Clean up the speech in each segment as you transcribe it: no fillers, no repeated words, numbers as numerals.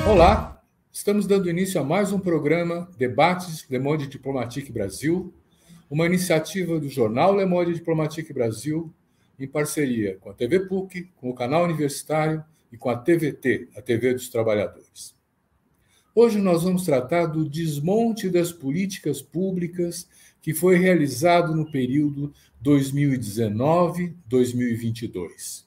Olá, estamos dando início a mais um programa Debates Le Monde Diplomatique Brasil, uma iniciativa do jornal Le Monde Diplomatique Brasil, em parceria com a TV PUC, com o canal universitário e com a TVT, a TV dos Trabalhadores. Hoje nós vamos tratar do desmonte das políticas públicas que foi realizado no período 2019-2022.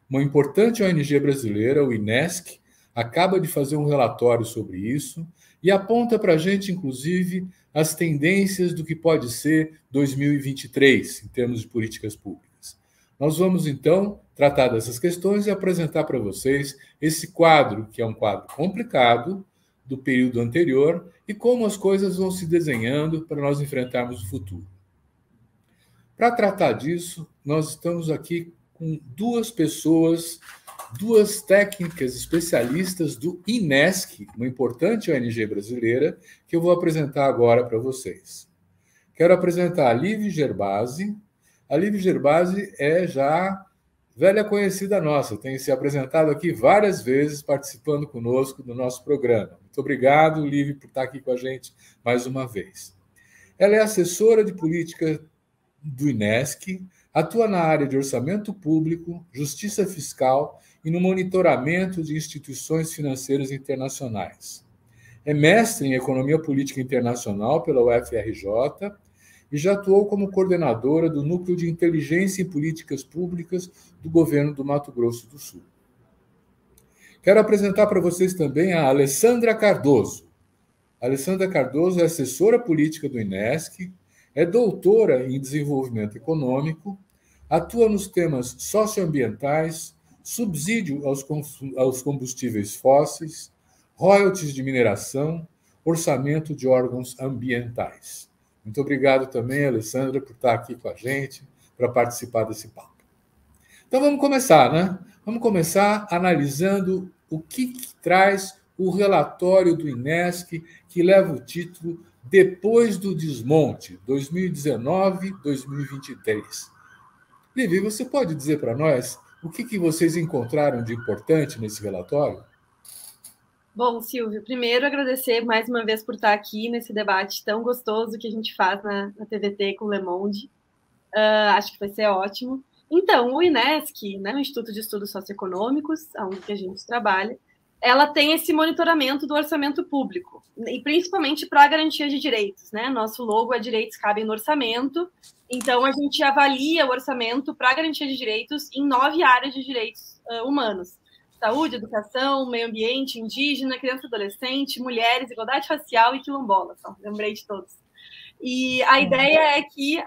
Uma importante ONG brasileira, o INESC, acaba de fazer um relatório sobre isso e aponta para a gente, inclusive, as tendências do que pode ser 2023, em termos de políticas públicas. Nós vamos, então, tratar dessas questões e apresentar para vocês esse quadro, que é um quadro complicado, do período anterior, e como as coisas vão se desenhando para nós enfrentarmos o futuro. Para tratar disso, nós estamos aqui com duas pessoas, duas técnicas especialistas do INESC, uma importante ONG brasileira, que eu vou apresentar agora para vocês. Quero apresentar a Lívia Gerbasi. A Lívia Gerbasi é já velha conhecida nossa, tem se apresentado aqui várias vezes, participando conosco do nosso programa. Muito obrigado, Lívia, por estar aqui com a gente mais uma vez. Ela é assessora de política do INESC, atua na área de orçamento público, justiça fiscal e no monitoramento de instituições financeiras internacionais. É mestre em Economia Política Internacional pela UFRJ e já atuou como coordenadora do Núcleo de Inteligência em Políticas Públicas do governo do Mato Grosso do Sul. Quero apresentar para vocês também a Alessandra Cardoso. A Alessandra Cardoso é assessora política do INESC, é doutora em desenvolvimento econômico, atua nos temas socioambientais, subsídio aos combustíveis fósseis, royalties de mineração, orçamento de órgãos ambientais. Muito obrigado também, Alessandra, por estar aqui com a gente, para participar desse papo. Então vamos começar, né? Vamos começar analisando o que traz o relatório do INESC, que leva o título Depois do Desmonte, 2019-2023. Livi, você pode dizer para nós o que vocês encontraram de importante nesse relatório? Bom, Silvio, primeiro agradecer mais uma vez por estar aqui nesse debate tão gostoso que a gente faz na TVT com o Le Monde. Acho que vai ser ótimo. Então, o INESC, né, o Instituto de Estudos Socioeconômicos, onde que a gente trabalha, ela tem esse monitoramento do orçamento público, e principalmente para a garantia de direitos, né? Nosso logo é Direitos Cabem no Orçamento, então a gente avalia o orçamento para a garantia de direitos em 9 áreas de direitos humanos: saúde, educação, meio ambiente, indígena, criança e adolescente, mulheres, igualdade racial e quilombola. Só lembrei de todos. E a ideia é que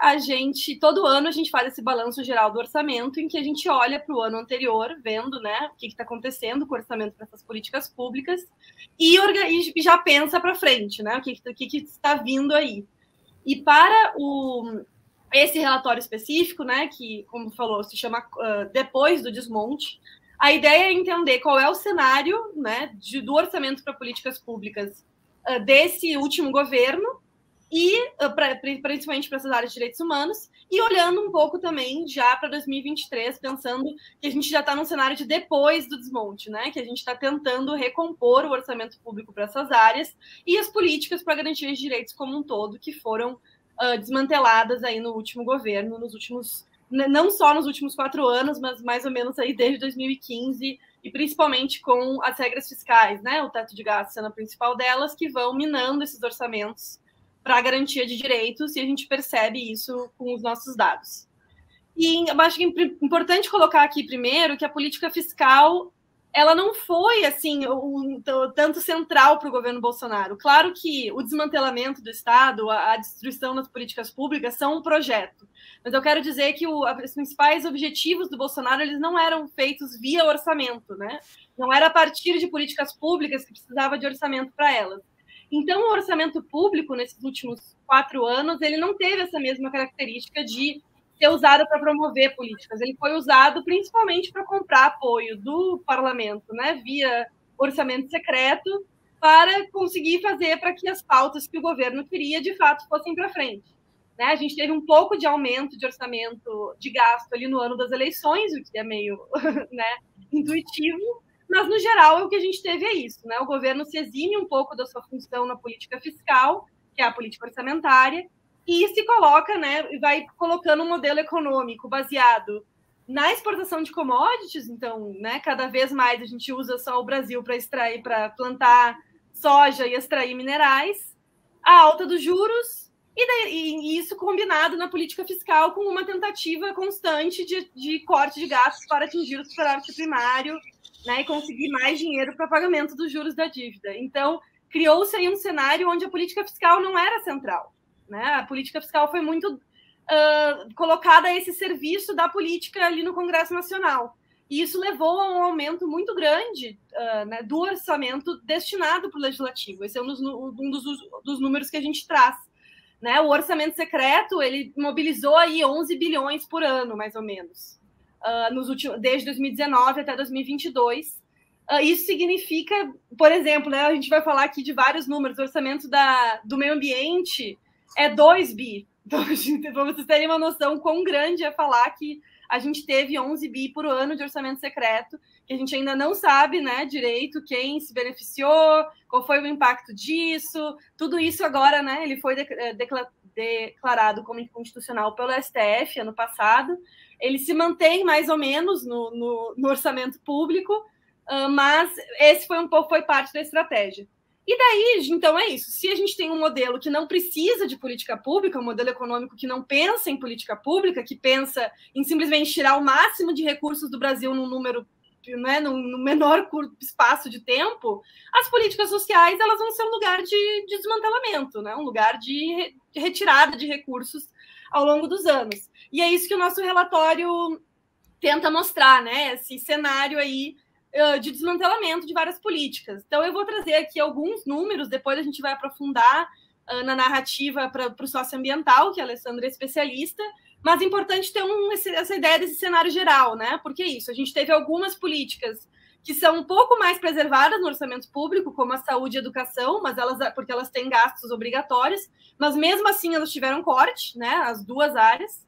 todo ano a gente faz esse balanço geral do orçamento, em que a gente olha para o ano anterior, vendo, né, o que está acontecendo com o orçamento para essas políticas públicas, e já pensa para frente, né, o que está vindo aí. E para esse relatório específico, né, que, como falou, se chama Depois do Desmonte, a ideia é entender qual é o cenário, né, do orçamento para políticas públicas desse último governo, e principalmente para essas áreas de direitos humanos, e olhando um pouco também já para 2023, pensando que a gente já está num cenário de depois do desmonte, né? Que a gente está tentando recompor o orçamento público para essas áreas e as políticas para garantir os direitos como um todo, que foram desmanteladas aí no último governo, não só nos últimos 4 anos, mas mais ou menos aí desde 2015, e principalmente com as regras fiscais, né? O teto de gastos sendo a principal delas, que vão minando esses orçamentos para a garantia de direitos, e a gente percebe isso com os nossos dados. E eu acho que é importante colocar aqui primeiro que a política fiscal ela não foi assim tanto central para o governo Bolsonaro. Claro que o desmantelamento do Estado, a destruição das políticas públicas são um projeto, mas eu quero dizer que os principais objetivos do Bolsonaro eles não eram feitos via orçamento, né? Não era a partir de políticas públicas que precisava de orçamento para elas. Então, o orçamento público, nesses últimos 4 anos, ele não teve essa mesma característica de ser usado para promover políticas. Ele foi usado principalmente para comprar apoio do parlamento, né, via orçamento secreto, para conseguir fazer para que as pautas que o governo queria, de fato, fossem para frente. né? A gente teve um pouco de aumento de orçamento de gasto ali no ano das eleições, o que é meio né, intuitivo, mas, no geral, o que a gente teve é isso, né? O governo se exime um pouco da sua função na política fiscal, que é a política orçamentária, e se coloca, né, e vai colocando um modelo econômico baseado na exportação de commodities. Então, né, cada vez mais a gente usa só o Brasil para extrair, para plantar soja e extrair minerais, a alta dos juros, e isso combinado na política fiscal com uma tentativa constante de corte de gastos para atingir o superávit primário, né, e conseguir mais dinheiro para pagamento dos juros da dívida. Então, criou-se aí um cenário onde a política fiscal não era central, né? A política fiscal foi muito colocada a esse serviço da política ali no Congresso Nacional. E isso levou a um aumento muito grande né, do orçamento destinado para o Legislativo. Esse é um dos números que a gente traz. Né? O orçamento secreto, ele mobilizou aí 11 bilhões por ano, mais ou menos, desde 2019 até 2022. Isso significa, por exemplo, né, a gente vai falar aqui de vários números, o orçamento do meio ambiente é 2 bi. Então, para vocês terem uma noção quão grande é falar que a gente teve 11 bi por ano de orçamento secreto, que a gente ainda não sabe, né, direito quem se beneficiou, qual foi o impacto disso. Tudo isso agora, né, ele foi declarado como inconstitucional pelo STF ano passado. Ele se mantém mais ou menos no orçamento público, mas esse foi parte da estratégia. E daí, então, é isso. Se a gente tem um modelo que não precisa de política pública, um modelo econômico que não pensa em política pública, que pensa em simplesmente tirar o máximo de recursos do Brasil num número, né, no menor espaço de tempo, as políticas sociais elas vão ser um lugar de desmantelamento, né, um lugar de retirada de recursos ao longo dos anos. E é isso que o nosso relatório tenta mostrar, né, esse cenário aí de desmantelamento de várias políticas. Então, eu vou trazer aqui alguns números, depois a gente vai aprofundar na narrativa para o socioambiental, que a Alessandra é especialista, mas é importante ter essa ideia desse cenário geral, né? Porque é isso, a gente teve algumas políticas que são um pouco mais preservadas no orçamento público, como a saúde e a educação, porque elas têm gastos obrigatórios, mas mesmo assim elas tiveram corte, né? As duas áreas.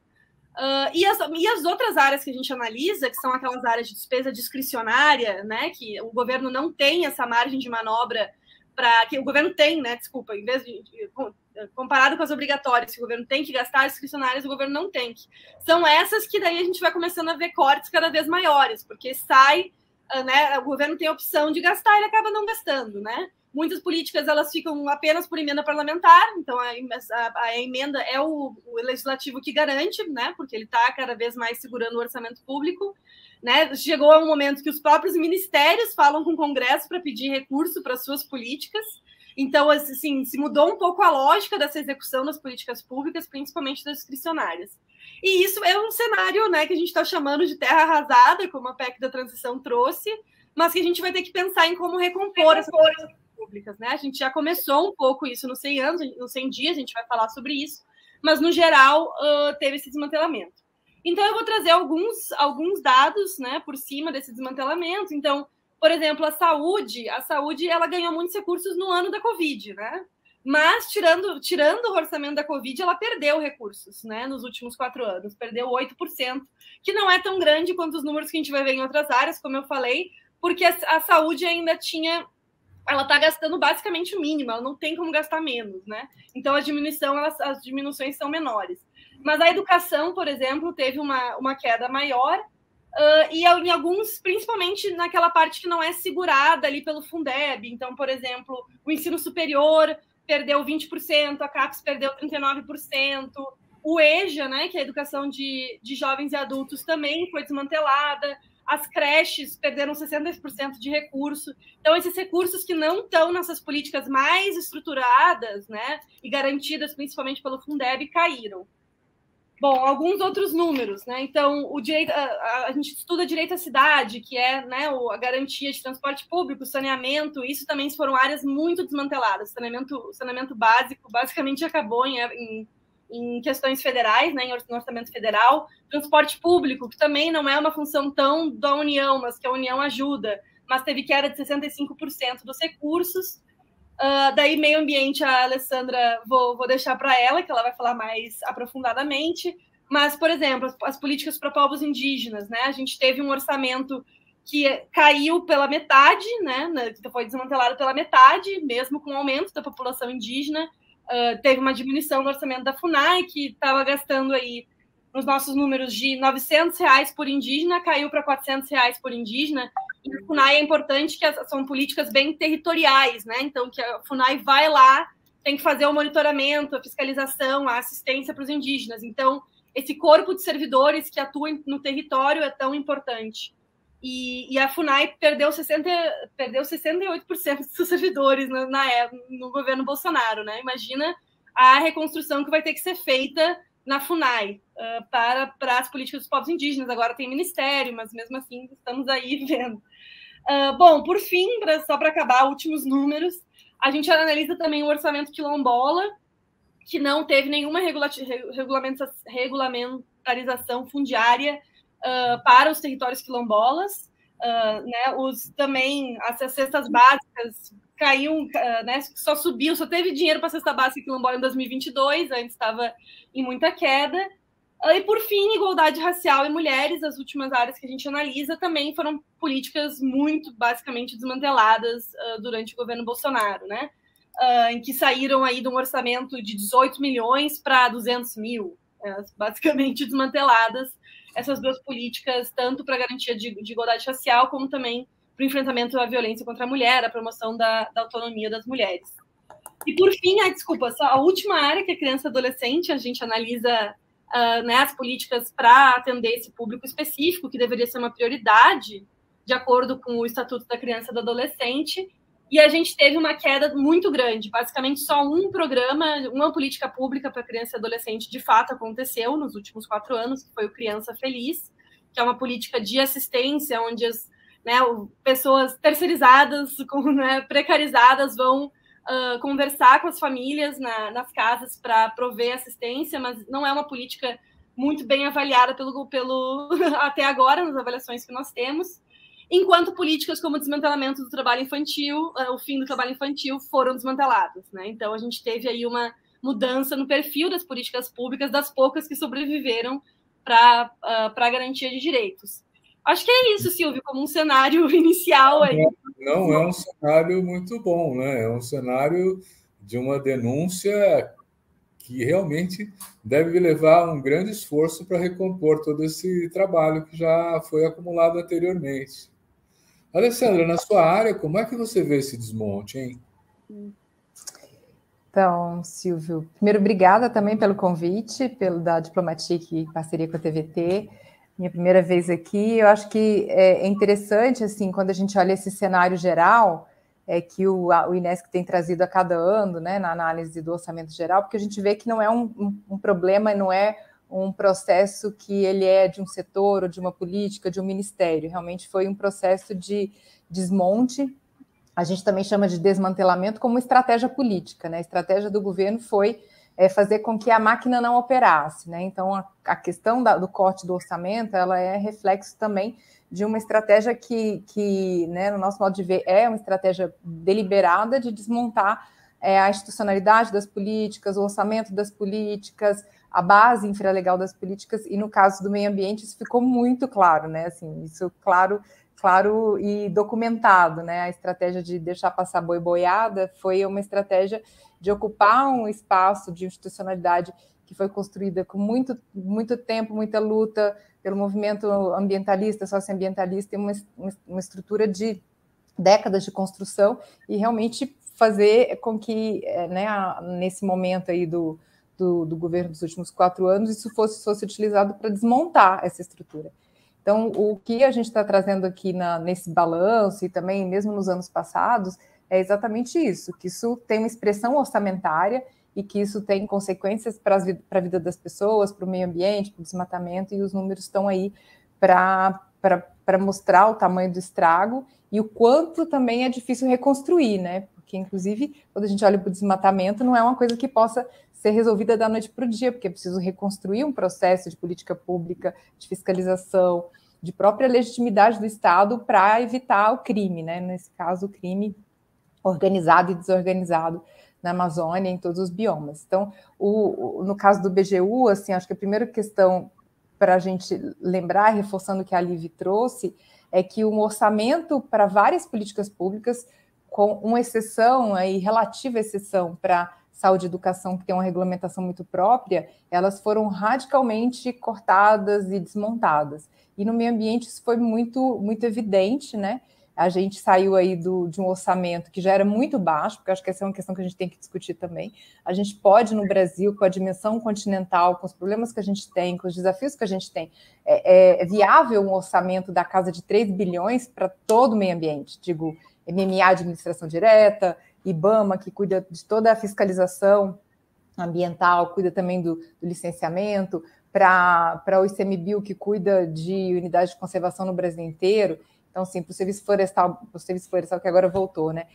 E as outras áreas que a gente analisa, que são aquelas áreas de despesa discricionária, né, que o governo não tem essa margem de manobra que o governo tem, né, desculpa, em vez comparado com as obrigatórias, que o governo tem que gastar, as discricionárias o governo não tem. São essas que daí a gente vai começando a ver cortes cada vez maiores, porque né, o governo tem a opção de gastar e ele acaba não gastando, né? Muitas políticas elas ficam apenas por emenda parlamentar, então a emenda é o legislativo que garante, né? Porque ele está cada vez mais segurando o orçamento público, né? Chegou a um momento que os próprios ministérios falam com o Congresso para pedir recurso para suas políticas. Então, assim, se mudou um pouco a lógica dessa execução das políticas públicas, principalmente das discricionárias. E isso é um cenário, né, que a gente está chamando de terra arrasada, como a PEC da transição trouxe, mas que a gente vai ter que pensar em como recompor essas públicas, né? A gente já começou um pouco isso nos 100 anos, nos 100 dias, a gente vai falar sobre isso, mas, no geral, teve esse desmantelamento. Então, eu vou trazer alguns dados, né, por cima desse desmantelamento. Então, por exemplo, a saúde ela ganhou muitos recursos no ano da Covid, né? Mas, tirando o orçamento da Covid, ela perdeu recursos, né, nos últimos 4 anos, perdeu 8%, que não é tão grande quanto os números que a gente vai ver em outras áreas, como eu falei, porque a saúde ainda ela está gastando basicamente o mínimo, ela não tem como gastar menos, né? Então, as diminuições são menores. Mas a educação, por exemplo, teve uma queda maior, e em alguns, principalmente naquela parte que não é segurada ali pelo Fundeb. Então, por exemplo, o ensino superior perdeu 20%, a CAPES perdeu 39%, o EJA, né, que é a educação de jovens e adultos, também foi desmantelada, as creches perderam 60% de recurso. Então, esses recursos que não estão nessas políticas mais estruturadas, né, e garantidas principalmente pelo Fundeb, caíram. Bom, alguns outros números, né? Então, a gente estuda direito à cidade, que é, né, a garantia de transporte público, saneamento, isso também foram áreas muito desmanteladas. Saneamento básico basicamente acabou em questões federais, né, no orçamento federal. Transporte público, que também não é uma função tão da União, mas que a União ajuda, mas teve queda de 65% dos recursos. Daí, meio ambiente, a Alessandra, vou deixar para ela, que ela vai falar mais aprofundadamente. Mas, por exemplo, as políticas para povos indígenas, né? A gente teve um orçamento que caiu pela metade, né? Que foi desmantelado pela metade, mesmo com o aumento da população indígena. Teve uma diminuição no orçamento da FUNAI, que estava gastando aí, nos nossos números, de R$900 por indígena, caiu para R$400 por indígena. E a FUNAI é importante que são políticas bem territoriais, né? Então, que a FUNAI vai lá, tem que fazer o monitoramento, a fiscalização, a assistência para os indígenas. Então, esse corpo de servidores que atuam no território é tão importante. E a FUNAI perdeu 68% dos servidores no governo Bolsonaro, né? Imagina a reconstrução que vai ter que ser feita na FUNAI para as políticas dos povos indígenas. Agora tem ministério, mas mesmo assim estamos aí vendo. Bom, por fim, só para acabar, últimos números, a gente analisa também o orçamento quilombola, que não teve nenhuma regulamentação fundiária para os territórios quilombolas, né? Também as cestas básicas caiu, né? Só subiu, só teve dinheiro para a cesta básica quilombola em 2022, antes estava em muita queda. E, por fim, igualdade racial e mulheres, as últimas áreas que a gente analisa, também foram políticas muito, basicamente, desmanteladas durante o governo Bolsonaro, né? Em que saíram aí de um orçamento de 18 milhões para 200 mil, basicamente desmanteladas essas duas políticas, tanto para a garantia de igualdade racial, como também para o enfrentamento à violência contra a mulher, a promoção da autonomia das mulheres. E, por fim, só a última área, que é criança e adolescente, a gente analisa né, as políticas para atender esse público específico, que deveria ser uma prioridade, de acordo com o Estatuto da Criança e do Adolescente, e a gente teve uma queda muito grande. Basicamente, só um programa, uma política pública para criança e adolescente, de fato, aconteceu nos últimos 4 anos, que foi o Criança Feliz, que é uma política de assistência, onde pessoas terceirizadas, precarizadas, vão conversar com as famílias nas casas para prover assistência, mas não é uma política muito bem avaliada até agora, nas avaliações que nós temos. Enquanto políticas como o desmantelamento do trabalho infantil, o fim do trabalho infantil, foram desmanteladas, né? Então, a gente teve aí uma mudança no perfil das políticas públicas, das poucas que sobreviveram para a garantia de direitos. Acho que é isso, Silvio, como um cenário inicial aí. Não é um cenário muito bom, né? É um cenário de uma denúncia que realmente deve levar um grande esforço para recompor todo esse trabalho que já foi acumulado anteriormente. Alessandra, na sua área, como é que você vê esse desmonte, hein? Então, Silvio, primeiro, obrigada também pelo convite, da Diplomatique em parceria com a TVT. Minha primeira vez aqui. Eu acho que é interessante, assim, quando a gente olha esse cenário geral, que o INESC tem trazido a cada ano, né, na análise do orçamento geral, porque a gente vê que não é um problema, não é um processo que ele é de um setor, ou de uma política, de um ministério. Realmente foi um processo de desmonte. A gente também chama de desmantelamento como estratégia política, né? A estratégia do governo foi fazer com que a máquina não operasse, né? Então, a questão do corte do orçamento, ela é reflexo também de uma estratégia que né, no nosso modo de ver, é uma estratégia deliberada de desmontar a institucionalidade das políticas, o orçamento das políticas, a base infralegal das políticas, e no caso do meio ambiente isso ficou muito claro, né? Assim, isso claro e documentado, né? A estratégia de deixar passar boi boiada foi uma estratégia de ocupar um espaço de institucionalidade que foi construída com muito tempo, muita luta pelo movimento ambientalista, socioambientalista, e uma estrutura de décadas de construção, e realmente fazer com que, né, nesse momento aí do governo dos últimos 4 anos, isso fosse utilizado para desmontar essa estrutura. Então, o que a gente está trazendo aqui nesse balanço, e também mesmo nos anos passados, é exatamente isso, que isso tem uma expressão orçamentária e que isso tem consequências para a vida das pessoas, para o meio ambiente, para o desmatamento, e os números estão aí para mostrar o tamanho do estrago e o quanto também é difícil reconstruir, né? Porque, inclusive, quando a gente olha para o desmatamento, não é uma coisa que possa ser resolvida da noite para o dia, porque é preciso reconstruir um processo de política pública, de fiscalização, de própria legitimidade do Estado para evitar o crime, né? Nesse caso, o crime organizado e desorganizado na Amazônia, em todos os biomas. Então, no caso do BGU, assim, acho que a primeira questão para a gente lembrar, reforçando o que a Liv trouxe, é que um orçamento para várias políticas públicas, com uma exceção, aí, relativa exceção para saúde e educação, que tem uma regulamentação muito própria, elas foram radicalmente cortadas e desmontadas. E no meio ambiente isso foi muito, muito evidente, né? A gente saiu aí de um orçamento que já era muito baixo, porque acho que essa é uma questão que a gente tem que discutir também. A gente pode, no Brasil, com a dimensão continental, com os problemas que a gente tem, com os desafios que a gente tem, é viável um orçamento da casa de 3 bilhões para todo o meio ambiente. Digo, MMA, administração direta, IBAMA, que cuida de toda a fiscalização ambiental, cuida também do licenciamento, para o ICMBio, que cuida de unidades de conservação no Brasil inteiro. Então, assim, para o serviço florestal que agora voltou, né?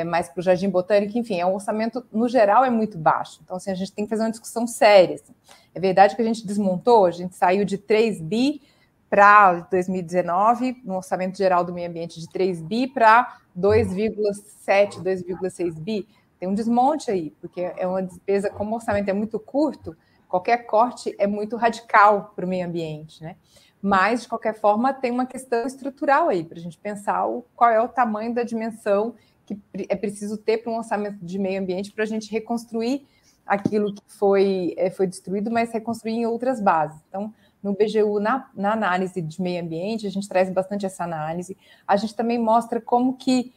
Mas para o Jardim Botânico, enfim, é um orçamento, no geral, é muito baixo. Então, assim, a gente tem que fazer uma discussão séria. Assim. É verdade que a gente desmontou, a gente saiu de 3 bi para 2019, no orçamento geral do meio ambiente de 3 bi para 2,7, 2,6 bi. Tem um desmonte aí, porque é uma despesa, como o orçamento é muito curto, qualquer corte é muito radical para o meio ambiente, né? Mas, de qualquer forma, tem uma questão estrutural aí, para a gente pensar qual é o tamanho da dimensão que é preciso ter para um orçamento de meio ambiente para a gente reconstruir aquilo que foi destruído, mas reconstruir em outras bases. Então, no BGU, na análise de meio ambiente, a gente traz bastante essa análise. A gente também mostra como que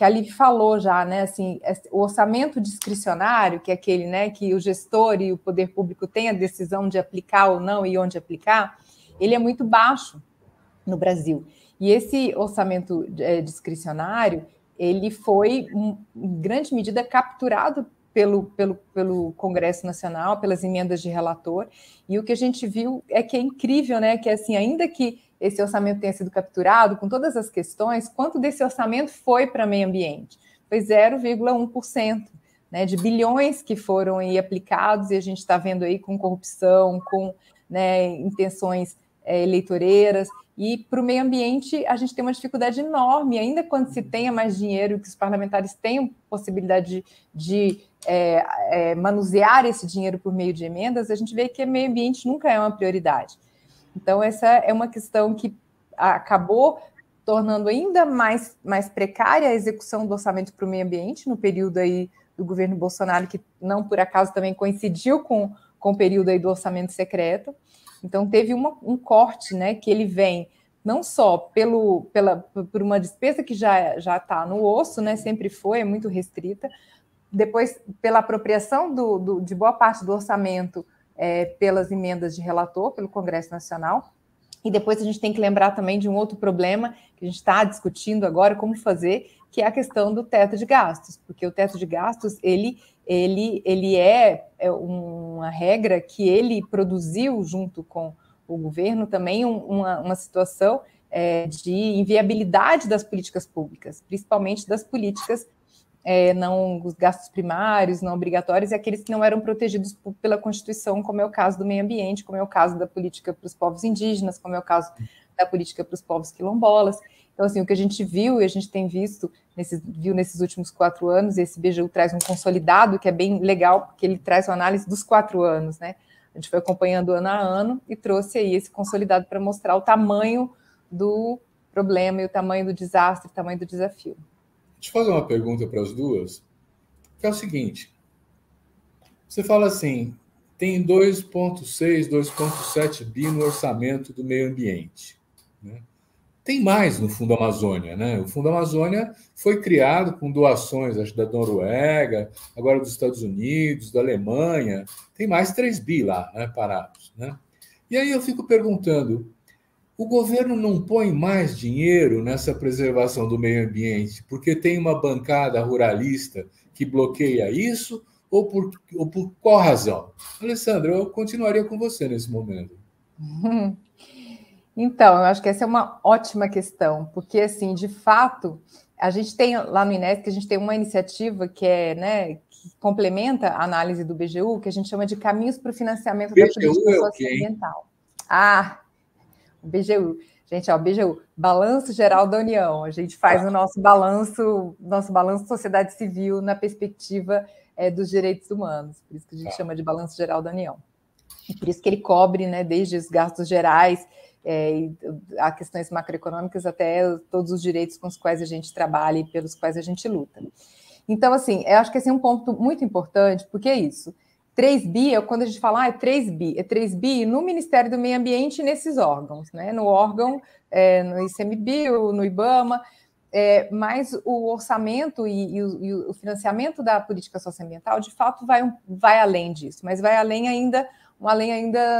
a Liv falou já, né? Assim, o orçamento discricionário, que é aquele, né, que o gestor e o poder público têm a decisão de aplicar ou não e onde aplicar, ele é muito baixo no Brasil. E esse orçamento discricionário, ele foi, em grande medida, capturado pelo Congresso Nacional, pelas emendas de relator, e o que a gente viu é que é incrível, né? Que, assim, ainda que esse orçamento tenha sido capturado, com todas as questões, quanto desse orçamento foi para meio ambiente? Foi 0,1%, né, de bilhões que foram aí aplicados, e a gente está vendo aí com corrupção, com, né, intenções eleitoreiras, e para o meio ambiente a gente tem uma dificuldade enorme, ainda quando se tenha mais dinheiro, que os parlamentares tenham possibilidade de manusear esse dinheiro por meio de emendas, a gente vê que o meio ambiente nunca é uma prioridade. Então, essa é uma questão que acabou tornando ainda mais precária a execução do orçamento para o meio ambiente no período aí do governo Bolsonaro, que não por acaso também coincidiu com o período aí do orçamento secreto. Então, teve um corte, né, que ele vem não só por uma despesa que já está no osso, né, sempre foi, é muito restrita, depois pela apropriação de boa parte do orçamento pelas emendas de relator, pelo Congresso Nacional, e depois a gente tem que lembrar também de um outro problema que a gente está discutindo agora, como fazer, que é a questão do teto de gastos, porque o teto de gastos, ele é uma regra que ele produziu junto com o governo também uma situação de inviabilidade das políticas públicas, principalmente das políticas não os gastos primários, não obrigatórios, e aqueles que não eram protegidos pela Constituição, como é o caso do meio ambiente, como é o caso da política para os povos indígenas, como é o caso da política para os povos quilombolas. Então, assim, o que a gente viu e a gente tem visto nesses últimos 4 anos, e esse BGU traz um consolidado, que é bem legal, porque ele traz uma análise dos 4 anos, né? A gente foi acompanhando ano a ano e trouxe aí esse consolidado para mostrar o tamanho do problema e o tamanho do desastre, o tamanho do desafio. Deixa eu fazer uma pergunta para as duas, que é o seguinte. Você fala assim, tem 2,6, 2,7 bi no orçamento do meio ambiente, né? Tem mais no Fundo Amazônia, né? O Fundo Amazônia foi criado com doações, acho, da Noruega, agora dos Estados Unidos, da Alemanha. Tem mais 3 bi lá, né, parados, né? E aí eu fico perguntando, o governo não põe mais dinheiro nessa preservação do meio ambiente porque tem uma bancada ruralista que bloqueia isso? Ou por qual razão? Alessandra, eu continuaria com você nesse momento. Então, eu acho que essa é uma ótima questão, porque, assim, de fato, a gente tem lá no INESC, a gente tem uma iniciativa que que complementa a análise do BGU, que a gente chama de Caminhos para o Financiamento da Política Socioambiental. O BGU Gente, ó, veja o Balanço Geral da União. A gente faz o nosso balanço sociedade civil na perspectiva dos direitos humanos. Por isso que a gente chama de Balanço Geral da União. E por isso que ele cobre, né, desde os gastos gerais, a questões macroeconômicas até todos os direitos com os quais a gente trabalha e pelos quais a gente luta. Então, assim, eu acho que esse é um ponto muito importante, porque é isso. 3 bi é quando a gente fala, é 3 bi. É 3 bi no Ministério do Meio Ambiente e nesses órgãos, né? No órgão, no ICMBio, no IBAMA, mas o orçamento e o financiamento da política socioambiental, de fato, vai além disso, mas vai além ainda,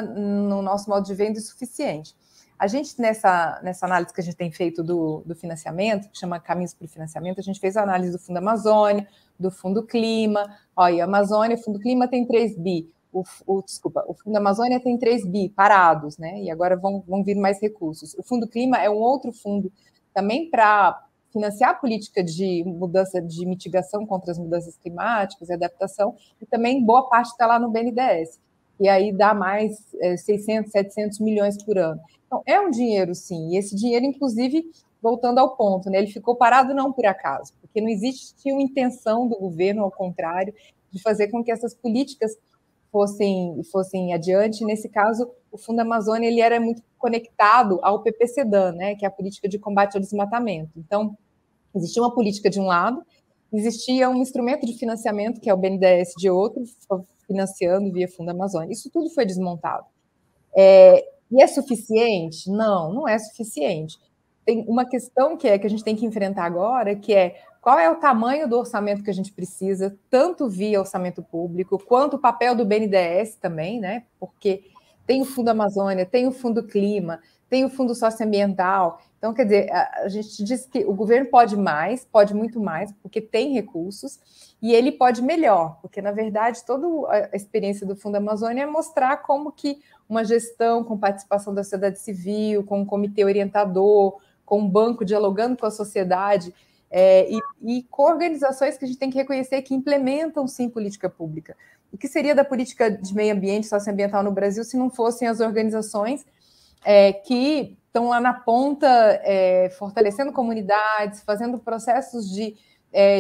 no nosso modo de ver, insuficiente. A gente, nessa análise que a gente tem feito do financiamento, que chama Caminhos para o Financiamento, a gente fez a análise do Fundo Amazônia, do Fundo Clima. Olha, Amazônia, o Fundo Clima tem 3 bi. O Fundo Amazônia tem 3 bi parados, né? E agora vão vir mais recursos. O Fundo Clima é um outro fundo também para financiar a política de mudança, de mitigação contra as mudanças climáticas e adaptação, e também boa parte está lá no BNDES. E aí dá mais 600, 700 milhões por ano. Então, é um dinheiro, sim, e esse dinheiro, inclusive, voltando ao ponto, né, ele ficou parado não por acaso, porque não existe uma intenção do governo, ao contrário, de fazer com que essas políticas fossem adiante. Nesse caso, o Fundo Amazônia ele era muito conectado ao PPCDAN, né, que é a política de combate ao desmatamento. Então, existia uma política de um lado, existia um instrumento de financiamento, que é o BNDES de outro, financiando via Fundo Amazônia. Isso tudo foi desmontado. E é suficiente? Não, não é suficiente. Tem uma questão que a gente tem que enfrentar agora, que é qual é o tamanho do orçamento que a gente precisa, tanto via orçamento público, quanto o papel do BNDES também, né? Porque tem o Fundo Amazônia, tem o Fundo Clima, tem o Fundo Socioambiental. Então, quer dizer, a gente diz que o governo pode mais, pode muito mais, porque tem recursos, e ele pode melhor, porque, na verdade, toda a experiência do Fundo Amazônia é mostrar como que uma gestão com participação da sociedade civil, com um comitê orientador, com um banco dialogando com a sociedade, e com organizações que a gente tem que reconhecer que implementam, sim, política pública. O que seria da política de meio ambiente socioambiental no Brasil se não fossem as organizações que estão lá na ponta, fortalecendo comunidades, fazendo processos de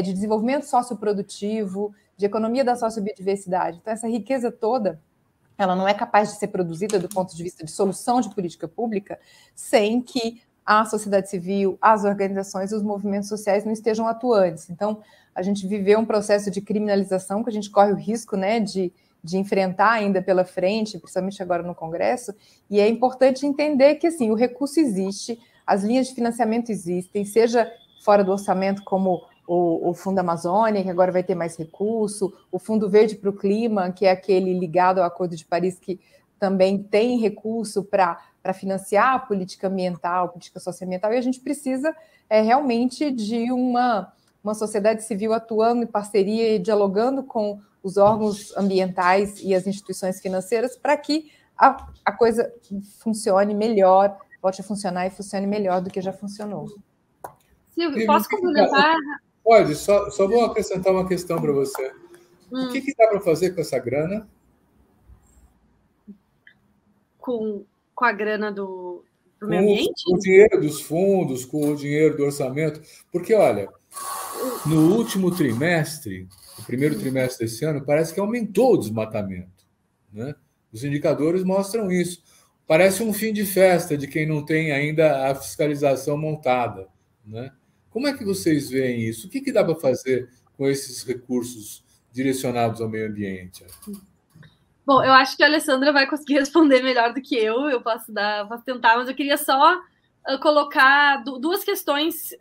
desenvolvimento socioprodutivo, de economia da sociobiodiversidade. Então, essa riqueza toda, ela não é capaz de ser produzida do ponto de vista de solução de política pública sem que a sociedade civil, as organizações e os movimentos sociais não estejam atuantes. Então, a gente viveu um processo de criminalização que a gente corre o risco, né, de enfrentar ainda pela frente, principalmente agora no Congresso, e é importante entender que, assim, o recurso existe, as linhas de financiamento existem, seja fora do orçamento, como o Fundo Amazônia, que agora vai ter mais recurso, o Fundo Verde para o Clima, que é aquele ligado ao Acordo de Paris, que também tem recurso para financiar a política ambiental, política socioambiental, e a gente precisa realmente de uma sociedade civil atuando em parceria e dialogando com os órgãos ambientais e as instituições financeiras para que a coisa funcione melhor, volte a funcionar e funcione melhor do que já funcionou. Silvio, posso complementar? Pode, só vou acrescentar uma questão para você. O que dá para fazer com essa grana? Com a grana do meio ambiente? Com o dinheiro dos fundos, com o dinheiro do orçamento. Porque, olha, no último trimestre, o primeiro trimestre desse ano, parece que aumentou o desmatamento, né? Os indicadores mostram isso. Parece um fim de festa de quem não tem ainda a fiscalização montada, né? Como é que vocês veem isso? O que dá para fazer com esses recursos direcionados ao meio ambiente? Bom, eu acho que a Alessandra vai conseguir responder melhor do que eu posso tentar, mas eu queria só colocar duas questões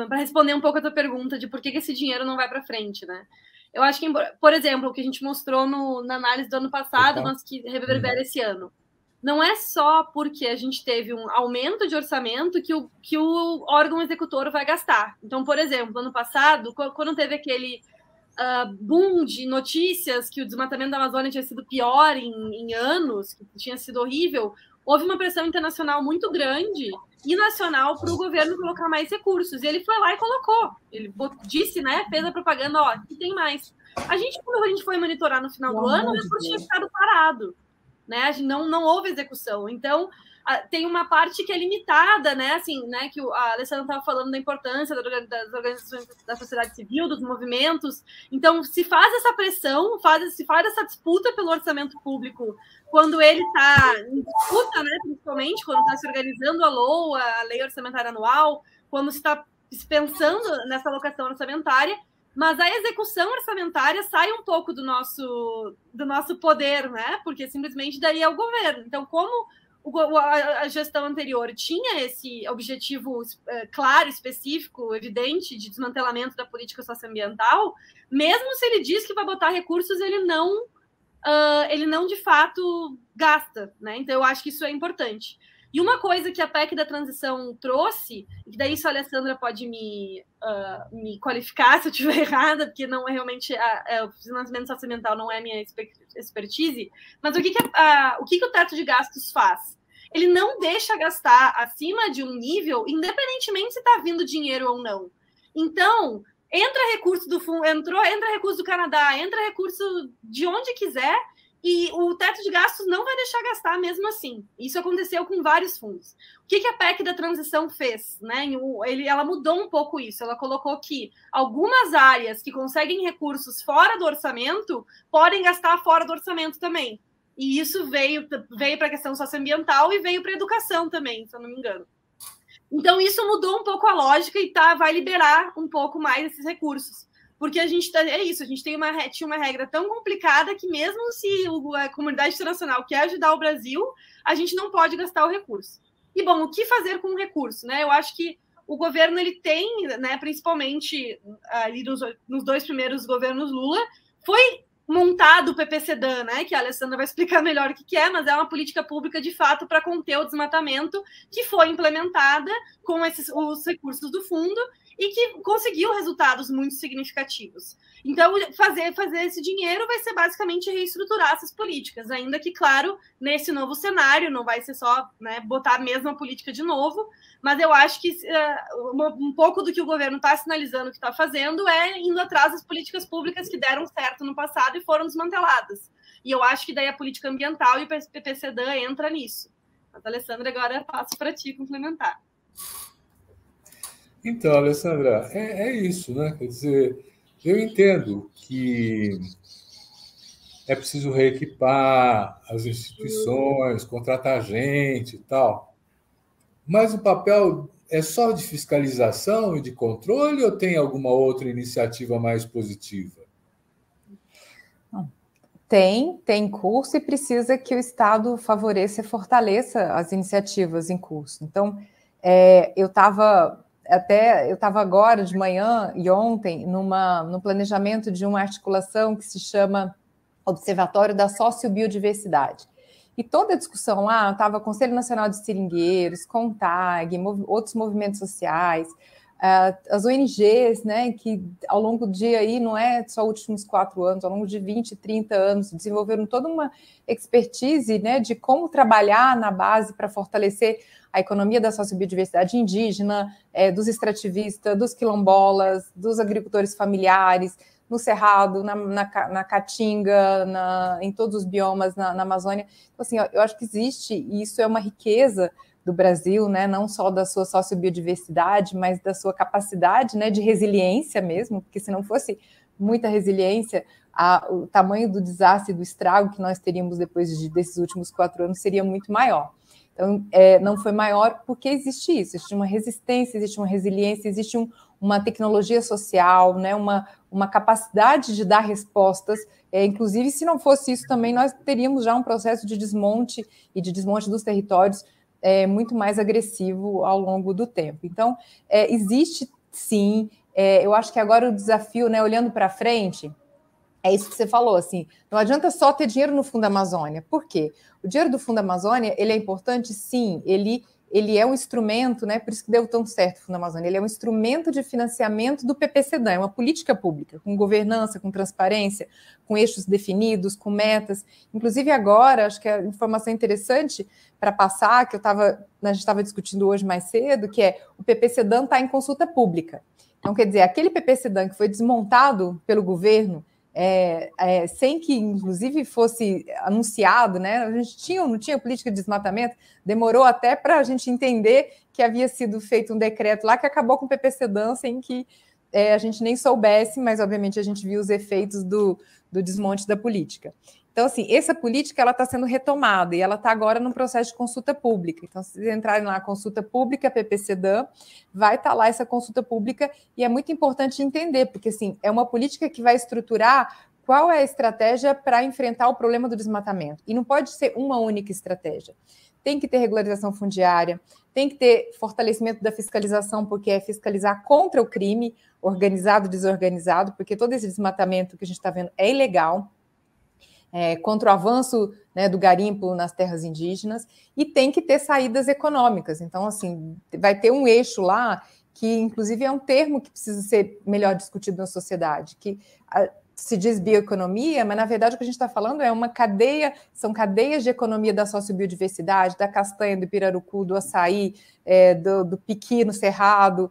para responder um pouco a tua pergunta de por que esse dinheiro não vai para frente, né? Eu acho que, por exemplo, o que a gente mostrou na análise do ano passado, mas que reverbera esse ano, não é só porque a gente teve um aumento de orçamento que o órgão executor vai gastar. Então, por exemplo, ano passado, quando teve aquele boom de notícias que o desmatamento da Amazônia tinha sido pior em anos, que tinha sido horrível, houve uma pressão internacional muito grande e nacional para o governo colocar mais recursos. E ele foi lá e colocou. Ele disse, né, fez a propaganda, ó, que tem mais. Quando a gente foi monitorar no final do ano, o recurso tinha ficado parado. Né? Não houve execução. Então, tem uma parte que é limitada, né? Assim, né? Que a Alessandra estava falando da importância das organizações da sociedade civil, dos movimentos. Então, se faz essa pressão, se faz essa disputa pelo orçamento público quando ele está em disputa, né? Principalmente quando está se organizando a LOA, a Lei Orçamentária Anual, quando se está pensando nessa alocação orçamentária. Mas a execução orçamentária sai um pouco do nosso poder, né? Porque simplesmente daí é o governo. Então, como a gestão anterior tinha esse objetivo claro, específico, evidente, de desmantelamento da política socioambiental, mesmo se ele diz que vai botar recursos, ele não de fato gasta, né? Então, eu acho que isso é importante. E uma coisa que a PEC da transição trouxe, e daí isso a Alessandra pode me qualificar se eu estiver errada, porque não é realmente o financiamento socioambiental não é a minha expertise, mas o que o teto de gastos faz? Ele não deixa gastar acima de um nível, independentemente se está vindo dinheiro ou não. Então, entra recurso do fundo, entra recurso do Canadá, entra recurso de onde quiser, e o teto de gastos não vai deixar gastar mesmo assim. Isso aconteceu com vários fundos. O que a PEC da transição fez? Né? Ela mudou um pouco isso. Ela colocou que algumas áreas que conseguem recursos fora do orçamento podem gastar fora do orçamento também. E isso veio para a questão socioambiental e veio para a educação também, se eu não me engano. Então, isso mudou um pouco a lógica e vai liberar um pouco mais esses recursos. Porque a gente tinha uma regra tão complicada que mesmo se a comunidade internacional quer ajudar o Brasil, a gente não pode gastar o recurso. E, bom, o que fazer com o recurso? Né? Eu acho que o governo ele tem, né, principalmente ali nos 2 primeiros governos Lula, foi montado o PPCDAN, né, que a Alessandra vai explicar melhor o que é, mas é uma política pública, de fato, para conter o desmatamento, que foi implementada com os recursos do fundo e que conseguiu resultados muito significativos. Então, fazer esse dinheiro vai ser basicamente reestruturar essas políticas, ainda que, claro, nesse novo cenário, não vai ser só, né, botar a mesma política de novo, mas eu acho que um pouco do que o governo está sinalizando que está fazendo é indo atrás das políticas públicas que deram certo no passado e foram desmanteladas. E eu acho que daí a política ambiental e o PPCDAN entra nisso. Mas, Alessandra, agora passo para ti complementar. Então, Alessandra, é isso, né? Quer dizer, eu entendo que é preciso reequipar as instituições, contratar gente e tal, mas o papel é só de fiscalização e de controle ou tem alguma outra iniciativa mais positiva? Tem curso e precisa que o Estado favoreça e fortaleça as iniciativas em curso. Então, eu estava agora de manhã e ontem no planejamento de uma articulação que se chama Observatório da Sociobiodiversidade. E toda a discussão lá, estava Conselho Nacional de Seringueiros, CONTAG, outros movimentos sociais, as ONGs, né, que ao longo do dia aí, não é só os últimos 4 anos, ao longo de 20, 30 anos, desenvolveram toda uma expertise, né, de como trabalhar na base para fortalecer a economia da sociobiodiversidade indígena, dos extrativistas, dos quilombolas, dos agricultores familiares, no Cerrado, na Caatinga, em todos os biomas na Amazônia. Então, assim, eu acho que existe, e isso é uma riqueza do Brasil, né, não só da sua sociobiodiversidade, mas da sua capacidade, né, de resiliência mesmo, porque se não fosse muita resiliência, o tamanho do desastre, do estrago que nós teríamos depois desses últimos 4 anos seria muito maior. Então, não foi maior porque existe isso, existe uma resistência, existe uma resiliência, existe uma tecnologia social, né, uma capacidade de dar respostas. Inclusive, se não fosse isso também, nós teríamos já um processo de desmonte e de desmonte dos territórios muito mais agressivo ao longo do tempo. Então, existe sim, eu acho que agora o desafio, né, olhando para frente, é isso que você falou, assim, não adianta só ter dinheiro no Fundo Amazônia. Por quê? O dinheiro do Fundo Amazônia, ele é importante, sim, ele é um instrumento, né, por isso que deu tão certo o Fundo Amazônia, ele é um instrumento de financiamento do PPCDAN, é uma política pública, com governança, com transparência, com eixos definidos, com metas. Inclusive agora, acho que a informação interessante para passar, que a gente estava discutindo hoje mais cedo, que o PPCDAN está em consulta pública. Então, quer dizer, aquele PPCDAN que foi desmontado pelo governo, sem que, inclusive, fosse anunciado, né? A gente não tinha política de desmatamento, demorou até para a gente entender que havia sido feito um decreto lá que acabou com o PPCDAN sem que a gente nem soubesse, mas, obviamente, a gente viu os efeitos do desmonte da política. Então, assim, essa política ela está sendo retomada e ela está agora num processo de consulta pública. Então, se vocês entrarem lá, consulta pública, PPCDAN, vai estar lá essa consulta pública e é muito importante entender, porque, assim, é uma política que vai estruturar qual é a estratégia para enfrentar o problema do desmatamento. E não pode ser uma única estratégia. Tem que ter regularização fundiária, tem que ter fortalecimento da fiscalização, porque é fiscalizar contra o crime, organizado, desorganizado, porque todo esse desmatamento que a gente está vendo é ilegal, contra o avanço, né, do garimpo nas terras indígenas, e tem que ter saídas econômicas. Então, assim, vai ter um eixo lá que, inclusive, é um termo que precisa ser melhor discutido na sociedade, que se diz bioeconomia, mas, na verdade, o que a gente está falando é uma cadeia, são cadeias de economia da sociobiodiversidade, da castanha, do pirarucu, do açaí, do piqui no cerrado,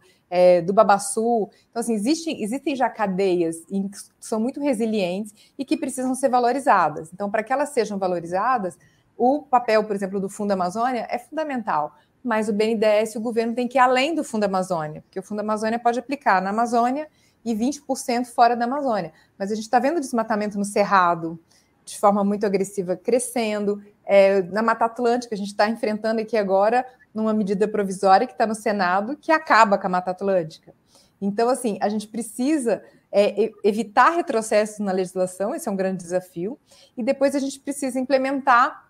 do babaçu. Então, assim, existem já cadeias que são muito resilientes e que precisam ser valorizadas. Então, para que elas sejam valorizadas, o papel, por exemplo, do Fundo Amazônia é fundamental, mas o BNDES, o governo tem que ir além do Fundo Amazônia, porque o Fundo Amazônia pode aplicar na Amazônia e 20% fora da Amazônia. Mas a gente está vendo desmatamento no Cerrado de forma muito agressiva crescendo, na Mata Atlântica, a gente está enfrentando aqui agora numa medida provisória que está no Senado, que acaba com a Mata Atlântica. Então, assim, a gente precisa evitar retrocessos na legislação, esse é um grande desafio, e depois a gente precisa implementar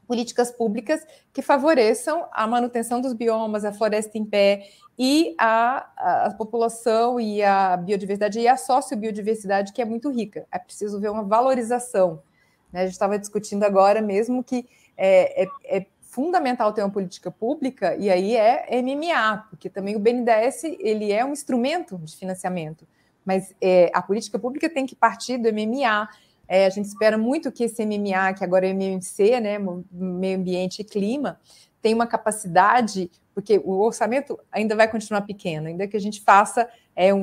políticas públicas que favoreçam a manutenção dos biomas, a floresta em pé e a população e a biodiversidade e a sociobiodiversidade, que é muito rica. É preciso ver uma valorização. Né? A gente estava discutindo agora mesmo que é fundamental ter uma política pública, e aí é MMA, porque também o BNDES ele é um instrumento de financiamento, mas a política pública tem que partir do MMA. A gente espera muito que esse MMA, que agora é MMC, né, Meio Ambiente e Clima, tenha uma capacidade, porque o orçamento ainda vai continuar pequeno, ainda que a gente faça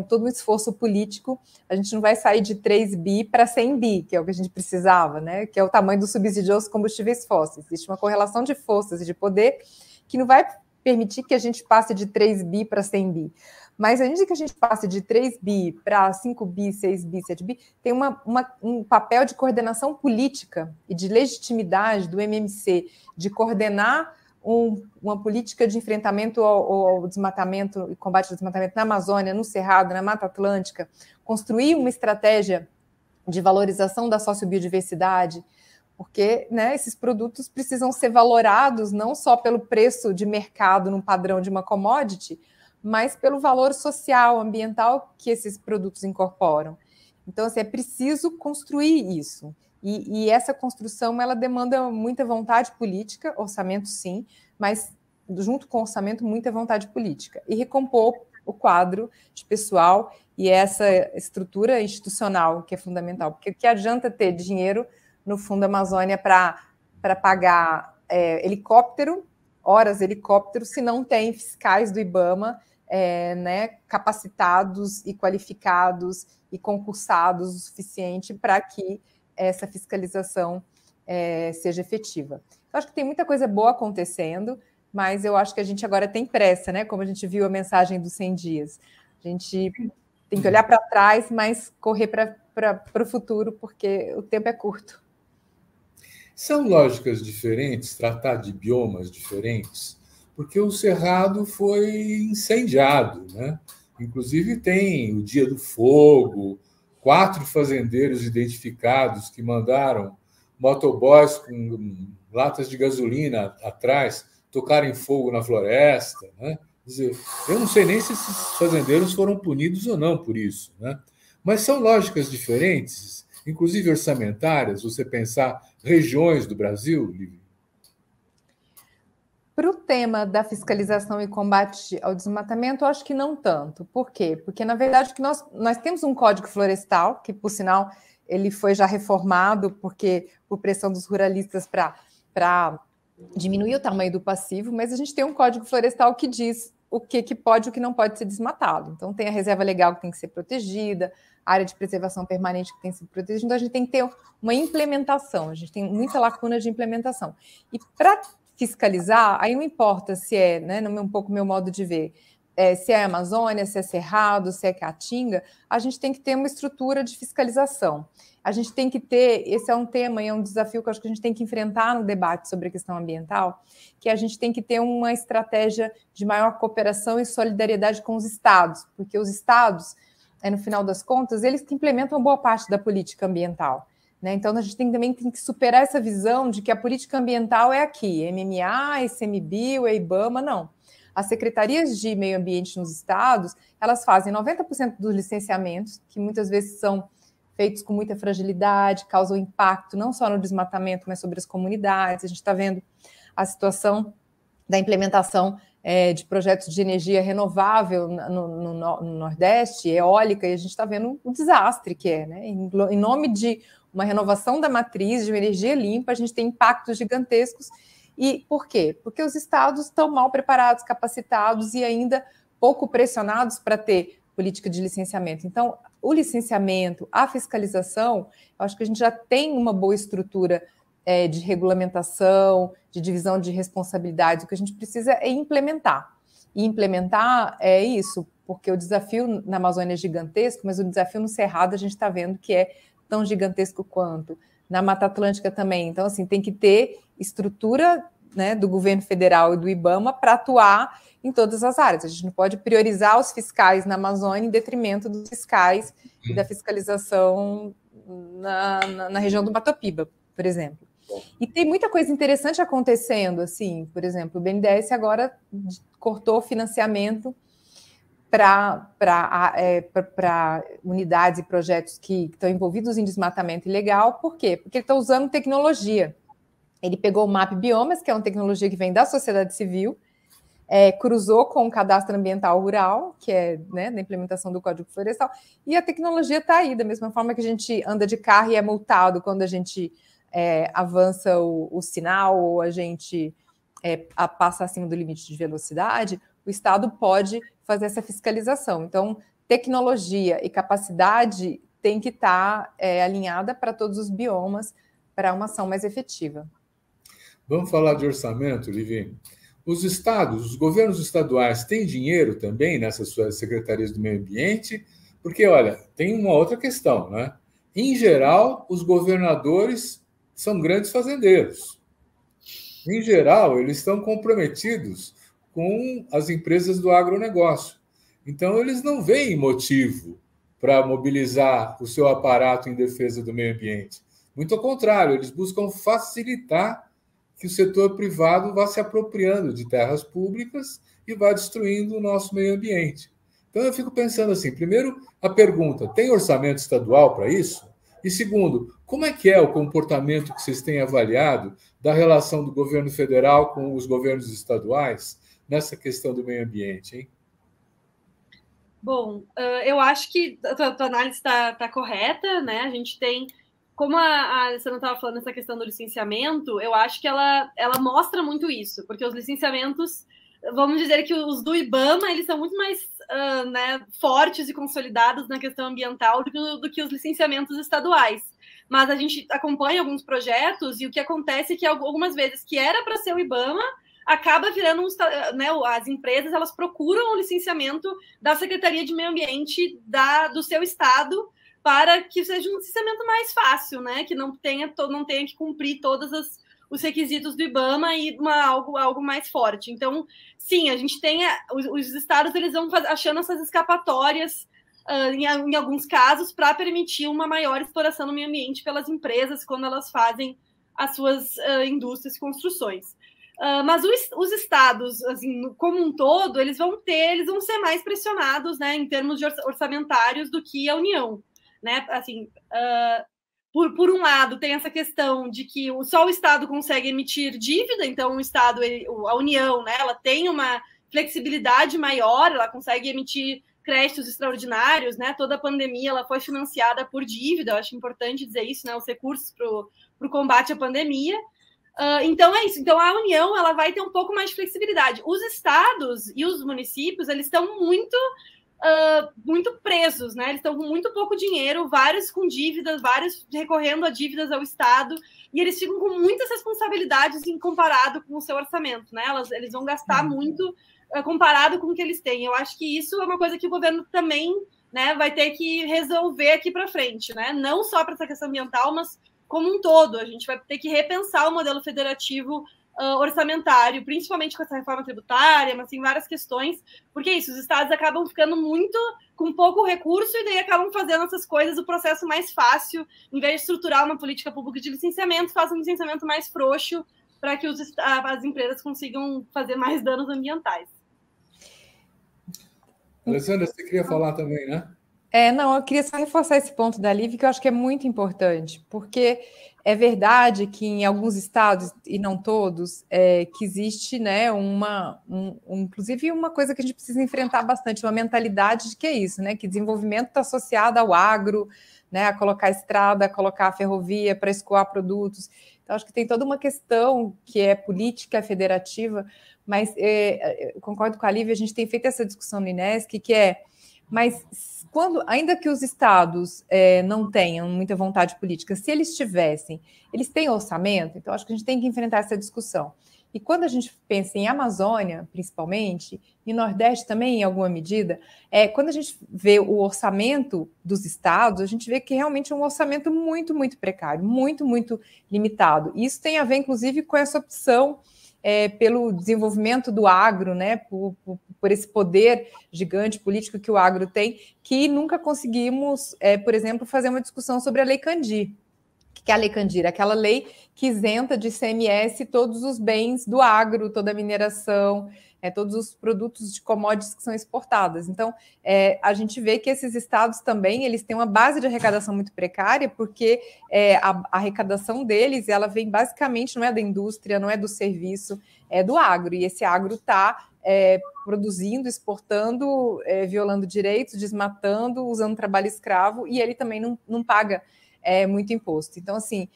todo um esforço político, a gente não vai sair de 3 bi para 100 bi, que é o que a gente precisava, né, que é o tamanho do subsídio aos combustíveis fósseis. Existe uma correlação de forças e de poder que não vai permitir que a gente passe de 3 bi para 100 bi. Mas ainda que a gente passe de 3 bi para 5 bi, 6 bi, 7 bi, tem um papel de coordenação política e de legitimidade do MMC, de coordenar uma política de enfrentamento ao desmatamento e combate ao desmatamento na Amazônia, no Cerrado, na Mata Atlântica, construir uma estratégia de valorização da sociobiodiversidade, porque, né, esses produtos precisam ser valorados não só pelo preço de mercado num padrão de uma commodity, mas pelo valor social, ambiental que esses produtos incorporam. Então, assim, é preciso construir isso. E essa construção, ela demanda muita vontade política, orçamento sim, mas junto com o orçamento, muita vontade política. E recompor o quadro de pessoal e essa estrutura institucional que é fundamental. Porque o que adianta ter dinheiro no Fundo Amazônia para pagar horas helicóptero, se não tem fiscais do IBAMA né, capacitados e qualificados e concursados o suficiente para que essa fiscalização seja efetiva. Então, acho que tem muita coisa boa acontecendo, mas eu acho que a gente agora tem pressa, né? Como a gente viu a mensagem dos 100 dias. A gente tem que olhar para trás, mas correr para o futuro, porque o tempo é curto. São lógicas diferentes, tratar de biomas diferentes, porque o Cerrado foi incendiado, né? Inclusive tem o Dia do Fogo, 4 fazendeiros identificados que mandaram motoboys com latas de gasolina atrás tocarem fogo na floresta, né? Quer dizer, eu não sei nem se esses fazendeiros foram punidos ou não por isso, né? Mas são lógicas diferentes, inclusive orçamentárias, você pensar regiões do Brasil, Lívia? Para o tema da fiscalização e combate ao desmatamento, eu acho que não tanto. Por quê? Porque, na verdade, que nós temos um Código Florestal, que, por sinal, ele foi já reformado por pressão dos ruralistas para diminuir o tamanho do passivo, mas a gente tem um Código Florestal que diz o que pode e o que não pode ser desmatado. Então, tem a reserva legal que tem que ser protegida, área de preservação permanente que tem sido protegida. Então, a gente tem que ter uma implementação, a gente tem muita lacuna de implementação. E para fiscalizar, aí não importa se é, né, um pouco meu modo de ver, se é Amazônia, se é Cerrado, se é Caatinga, a gente tem que ter uma estrutura de fiscalização. A gente tem que ter, esse é um tema e é um desafio que eu acho que a gente tem que enfrentar no debate sobre a questão ambiental, que a gente tem que ter uma estratégia de maior cooperação e solidariedade com os estados, porque os estados, no final das contas, eles que implementam boa parte da política ambiental. Né? Então, a gente também tem que superar essa visão de que a política ambiental é aqui, MMA, ICMBio, IBAMA, não. As secretarias de meio ambiente nos estados, elas fazem 90% dos licenciamentos, que muitas vezes são feitos com muita fragilidade, causam impacto não só no desmatamento, mas sobre as comunidades. A gente está vendo a situação da implementação de projetos de energia renovável no Nordeste, eólica, e a gente está vendo o desastre que é, né? Em nome de uma renovação da matriz, de uma energia limpa, a gente tem impactos gigantescos. E por quê? Porque os estados estão mal preparados, capacitados e ainda pouco pressionados para ter política de licenciamento. Então, o licenciamento, a fiscalização, eu acho que a gente já tem uma boa estrutura de regulamentação, de divisão de responsabilidades. O que a gente precisa é implementar. E implementar é isso, porque o desafio na Amazônia é gigantesco, mas o desafio no Cerrado a gente está vendo que é tão gigantesco quanto. Na Mata Atlântica também. Então, assim, tem que ter estrutura, né, do governo federal e do IBAMA para atuar em todas as áreas. A gente não pode priorizar os fiscais na Amazônia em detrimento dos fiscais e da fiscalização na região do Mato Piba, por exemplo. E tem muita coisa interessante acontecendo, assim, por exemplo, o BNDES agora cortou financiamento para unidades e projetos que estão envolvidos em desmatamento ilegal. Por quê? Porque ele está usando tecnologia. Ele pegou o MAP Biomas, que é uma tecnologia que vem da sociedade civil, cruzou com o cadastro ambiental rural, que é, né, da implementação do Código Florestal, e a tecnologia está aí, da mesma forma que a gente anda de carro e é multado quando a gente avança o sinal ou a gente passa acima do limite de velocidade, o Estado pode fazer essa fiscalização. Então, tecnologia e capacidade tem que estar alinhada para todos os biomas para uma ação mais efetiva. Vamos falar de orçamento, Livinho. Os estados, os governos estaduais têm dinheiro também nessas suas secretarias do meio ambiente? Porque, olha, tem uma outra questão, né? Em geral, os governadores são grandes fazendeiros. Em geral, eles estão comprometidos com as empresas do agronegócio. Então, eles não veem motivo para mobilizar o seu aparato em defesa do meio ambiente. Muito ao contrário, eles buscam facilitar que o setor privado vá se apropriando de terras públicas e vá destruindo o nosso meio ambiente. Então, eu fico pensando assim, primeiro, a pergunta, tem orçamento estadual para isso? E segundo, como é que é o comportamento que vocês têm avaliado da relação do governo federal com os governos estaduais nessa questão do meio ambiente, hein? Bom, eu acho que a tua análise está correta, né? A gente tem, como a Alessandra estava falando, essa questão do licenciamento, eu acho que ela mostra muito isso, porque os licenciamentos, vamos dizer que os do IBAMA, eles são muito mais né, fortes e consolidados na questão ambiental do que os licenciamentos estaduais. Mas a gente acompanha alguns projetos e o que acontece é que algumas vezes que era para ser o IBAMA, acaba virando né, as empresas, elas procuram o licenciamento da Secretaria de Meio Ambiente do seu estado para que seja um licenciamento mais fácil, né, que não tenha que cumprir todos os requisitos do IBAMA e algo mais forte. Então, sim, a gente tem os estados, eles vão achando essas escapatórias em alguns casos para permitir uma maior exploração no meio ambiente pelas empresas quando elas fazem as suas indústrias e construções. Mas os estados, assim, como um todo, eles vão ser mais pressionados, né, em termos de orçamentários do que a União, né? Assim, por um lado, tem essa questão de que só o Estado consegue emitir dívida, então a União, né, ela tem uma flexibilidade maior, ela consegue emitir créditos extraordinários, né? Toda a pandemia ela foi financiada por dívida, eu acho importante dizer isso, né? Os recursos para o combate à pandemia. Então é isso. Então a União ela vai ter um pouco mais de flexibilidade. Os estados e os municípios eles estão muito muito presos, né? Eles estão com muito pouco dinheiro, vários com dívidas, vários recorrendo a dívidas ao Estado, e eles ficam com muitas responsabilidades em comparado com o seu orçamento, né? Eles vão gastar muito comparado com o que eles têm. Eu acho que isso é uma coisa que o governo também, né, vai ter que resolver aqui para frente, né? Não só para essa questão ambiental, mas como um todo. A gente vai ter que repensar o modelo federativo orçamentário, principalmente com essa reforma tributária, mas tem várias questões, porque é isso, os estados acabam ficando muito com pouco recurso e daí acabam fazendo essas coisas, o processo mais fácil, em vez de estruturar uma política pública de licenciamento, faz um licenciamento mais frouxo para que as empresas consigam fazer mais danos ambientais. Alessandra, você queria falar também, né? Não, eu queria só reforçar esse ponto da Lívia, que eu acho que é muito importante, porque é verdade que em alguns estados, e não todos, que existe, né, inclusive uma coisa que a gente precisa enfrentar bastante, uma mentalidade de que é isso, né, que desenvolvimento está associado ao agro, né, a colocar estrada, a colocar ferrovia para escoar produtos. Então, acho que tem toda uma questão que é política federativa, mas eu concordo com a Lívia, a gente tem feito essa discussão no INESC, mas ainda que os estados não tenham muita vontade política, se eles tivessem, eles têm orçamento, então acho que a gente tem que enfrentar essa discussão. E quando a gente pensa em Amazônia, principalmente, e Nordeste também, em alguma medida, quando a gente vê o orçamento dos estados, a gente vê que realmente é um orçamento muito, muito precário, muito, muito limitado. E isso tem a ver, inclusive, com essa opção pelo desenvolvimento do agro, né, por esse poder gigante político que o agro tem, que nunca conseguimos, por exemplo, fazer uma discussão sobre a Lei Candir. O que é a Lei Candir? Aquela lei que isenta de ICMS todos os bens do agro, toda a mineração, todos os produtos de commodities que são exportadas. Então, a gente vê que esses estados também eles têm uma base de arrecadação muito precária, porque a arrecadação deles ela vem basicamente, não é da indústria, não é do serviço, é do agro. E esse agro está produzindo, exportando, violando direitos, desmatando, usando trabalho escravo, e ele também não paga muito imposto. Então, assim,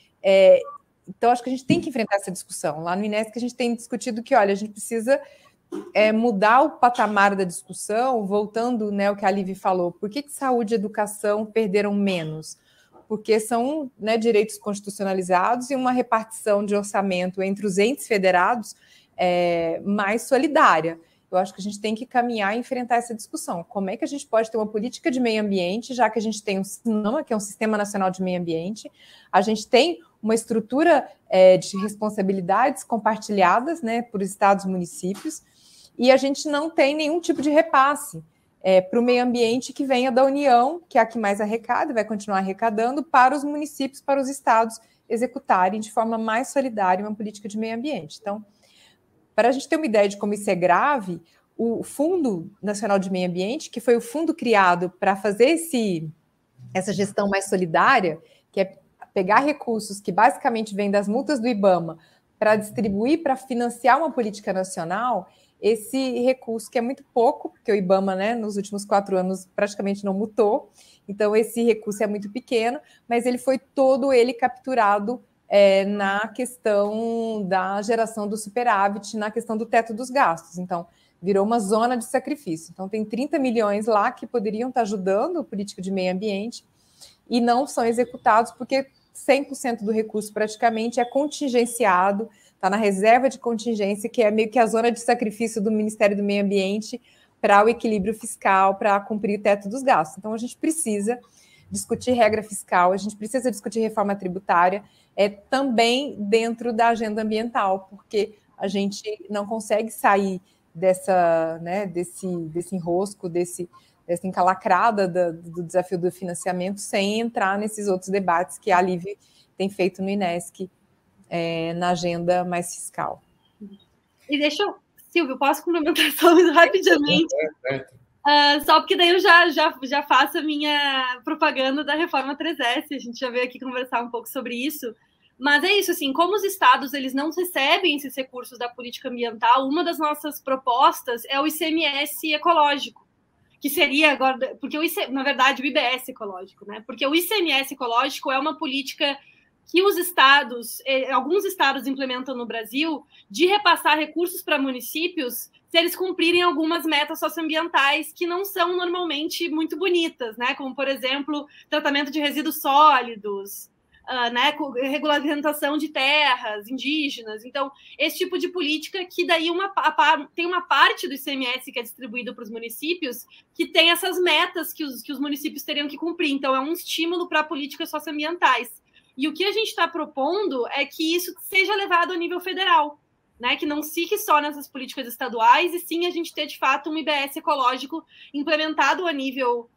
então acho que a gente tem que enfrentar essa discussão. Lá no INESC a gente tem discutido que, olha, a gente precisa mudar o patamar da discussão, voltando, né, o que a Lívia falou. Por que saúde e educação perderam menos? Porque são, né, direitos constitucionalizados e uma repartição de orçamento entre os entes federados mais solidária. Eu acho que a gente tem que caminhar e enfrentar essa discussão. Como é que a gente pode ter uma política de meio ambiente, já que a gente tem um SINAMA, que é um Sistema Nacional de Meio Ambiente, a gente tem uma estrutura de responsabilidades compartilhadas, né, por estados e municípios, e a gente não tem nenhum tipo de repasse para o meio ambiente que venha da União, que é a que mais arrecada, vai continuar arrecadando, para os municípios, para os estados executarem de forma mais solidária uma política de meio ambiente. Então, para a gente ter uma ideia de como isso é grave, o Fundo Nacional de Meio Ambiente, que foi o fundo criado para fazer essa gestão mais solidária, que é pegar recursos que basicamente vêm das multas do IBAMA para distribuir, para financiar uma política nacional, esse recurso, que é muito pouco, porque o IBAMA, né, nos últimos 4 anos praticamente não mutou, então esse recurso é muito pequeno, mas ele foi todo ele capturado na questão da geração do superávit, na questão do teto dos gastos. Então, virou uma zona de sacrifício. Então, tem 30 milhões lá que poderiam estar ajudando a política de meio ambiente e não são executados porque 100% do recurso praticamente é contingenciado, está na reserva de contingência, que é meio que a zona de sacrifício do Ministério do Meio Ambiente para o equilíbrio fiscal, para cumprir o teto dos gastos. Então, a gente precisa discutir regra fiscal, a gente precisa discutir reforma tributária, também dentro da agenda ambiental, porque a gente não consegue sair desse enrosco, dessa encalacrada do desafio do financiamento sem entrar nesses outros debates que a Lívia tem feito no INESC na agenda mais fiscal. E Silvio, posso complementar só rapidamente? Só porque daí eu já faço a minha propaganda da Reforma 3S, a gente já veio aqui conversar um pouco sobre isso, mas é isso, assim, como os estados eles não recebem esses recursos da política ambiental, uma das nossas propostas é o ICMS ecológico, que seria agora, porque na verdade o IBS ecológico, né? Porque o ICMS ecológico é uma política que os estados, alguns estados implementam no Brasil, de repassar recursos para municípios se eles cumprirem algumas metas socioambientais que não são normalmente muito bonitas, né? Como, por exemplo, tratamento de resíduos sólidos, né? Regulamentação de terras indígenas. Então, esse tipo de política que daí tem uma parte do ICMS que é distribuído para os municípios que tem essas metas que os municípios teriam que cumprir. Então, é um estímulo para políticas socioambientais. E o que a gente está propondo é que isso seja levado a nível federal, né, que não fique só nessas políticas estaduais, e sim a gente ter, de fato, um IBS ecológico implementado a nível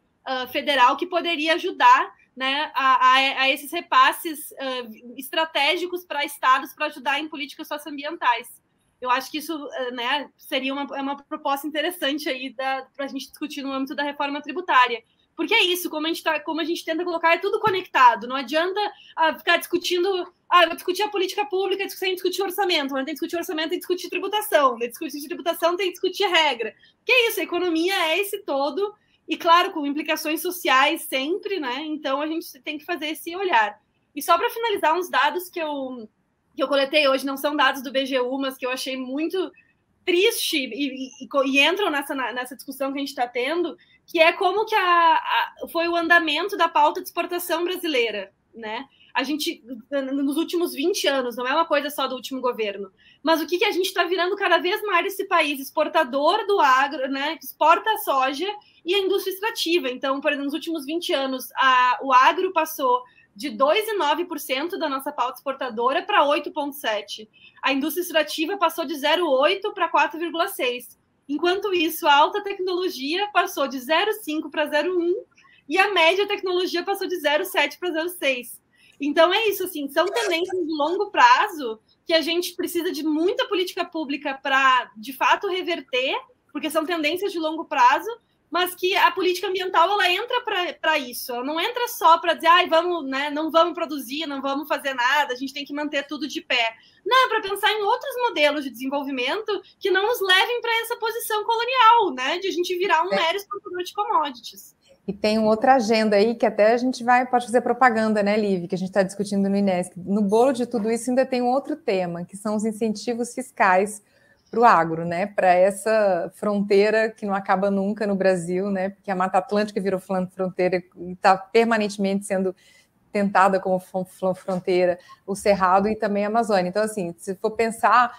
federal, que poderia ajudar, né, a esses repasses estratégicos para estados para ajudar em políticas socioambientais. Eu acho que isso, né, seria uma proposta interessante aí para a gente discutir no âmbito da reforma tributária. Porque é isso, como a gente tenta colocar, é tudo conectado. Não adianta ficar discutindo, discutir a política pública sem discutir orçamento. Mas tem que discutir orçamento, tem que discutir tributação. Tem que discutir tributação, tem que discutir regra. Que é isso, a economia é esse todo, e claro, com implicações sociais sempre, né? Então a gente tem que fazer esse olhar. E só para finalizar, uns dados que eu coletei hoje, não são dados do BGU, mas que eu achei muito triste e entram nessa discussão que a gente está tendo, que é como que foi o andamento da pauta de exportação brasileira, né? A gente, nos últimos 20 anos, não é uma coisa só do último governo, mas o que a gente está virando cada vez mais esse país exportador do agro, né? Exporta a soja e a indústria extrativa. Então, por exemplo, nos últimos 20 anos, o agro passou de 2,9% da nossa pauta exportadora para 8,7%. A indústria extrativa passou de 0,8% para 4,6%. Enquanto isso, a alta tecnologia passou de 0,5 para 0,1 e a média tecnologia passou de 0,7 para 0,6. Então, é isso, assim, são tendências de longo prazo que a gente precisa de muita política pública para, de fato, reverter, porque são tendências de longo prazo, mas que a política ambiental, ela entra para isso. Ela não entra só para dizer, vamos, né, não vamos produzir, não vamos fazer nada, a gente tem que manter tudo de pé. Não, para pensar em outros modelos de desenvolvimento que não nos levem para essa posição colonial, né, de a gente virar um mero exportador de commodities. E tem outra agenda aí que até a gente pode fazer propaganda, né, Liv, que a gente está discutindo no INESC. No bolo de tudo isso ainda tem um outro tema, que são os incentivos fiscais para o agro, né, para essa fronteira que não acaba nunca no Brasil, né, porque a Mata Atlântica virou fronteira e está permanentemente sendo tentada como fronteira, o Cerrado e também a Amazônia. Então, assim, se for pensar